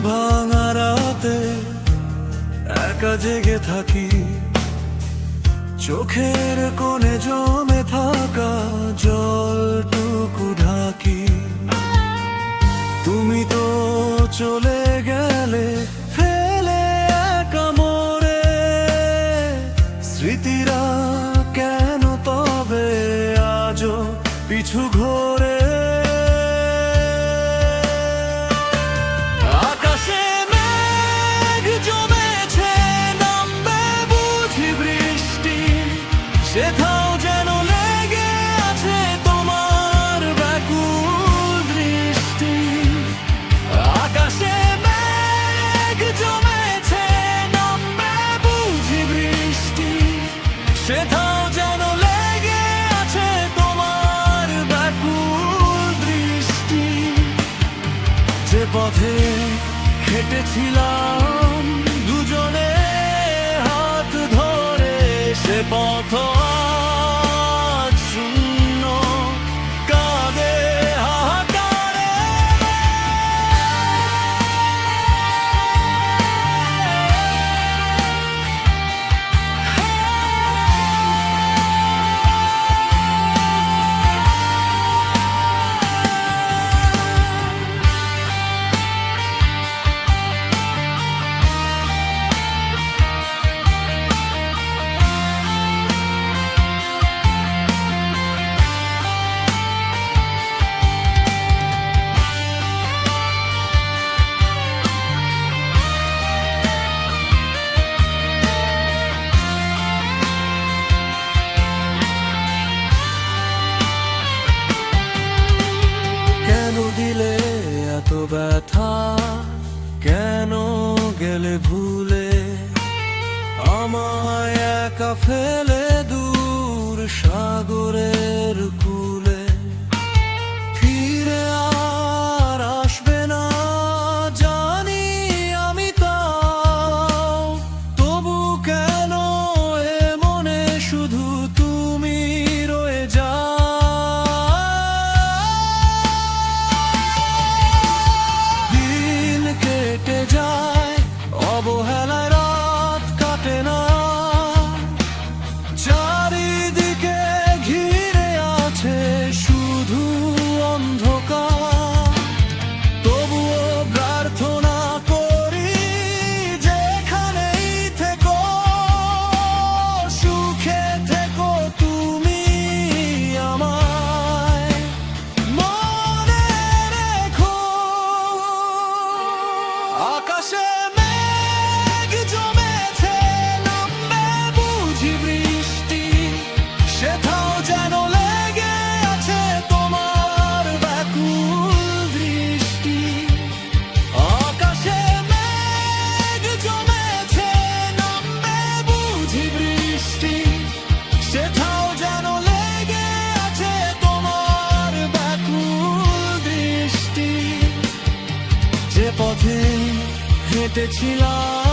ভাঙা রাতে একা জেগে থাকি, চোখের কোণে জমে থাকা জলটুকু ঢাকি। তুমি তো চলে গেলে ফেলে একা মোরে, স্মৃতিরা কেন তবে আজও পিছু ঘোরে? আকাশে মেঘ জমেছে, নামবে বুঝি বৃষ্টি, সেথাও যেন লেগে আছে তোমার ব্যাকুল দৃষ্টি। আকাশে মেঘ জমেছে, নামবে বুঝি বৃষ্টি, সেথাও যেন লেগে আছে তোমার ব্যাকুল দৃষ্টি। যে পথে হেঁটেছিলাম দুজনে হাত ধরে, সে পথ আজ শূন্য, কাঁদে হাহাকারে। দিলে এত ব্যথা, কেন গেলে ভুলে আমায় একা ফেলে দূর সাগরের কূলে? ফিরে আর আসবে না জানি আমি তাও, তবু কেন এ মনে শুধু তুমি রয়ে যাও? কেটে যায় অবহেলায়, রাত কাটে না, চারিদিকে ঘিরে আছে শুধু অন্ধকার। তবুও প্রার্থনা করি যেখানেই থেকো, সুখে থেকো তুমি আমায় মনে রেখো। আকাশে মেঘ জমেছে, নামবে বুঝি বৃষ্টি, সেথাও যেন লেগে আছে তোমার ব্যাকুল দৃষ্টি। আকাশে মেঘ জমেছে, নামবে বুঝি বৃষ্টি, সেথাও যেন লেগে আছে তোমার ব্যাকুল দৃষ্টি। যে পথে হেঁটেছিলাম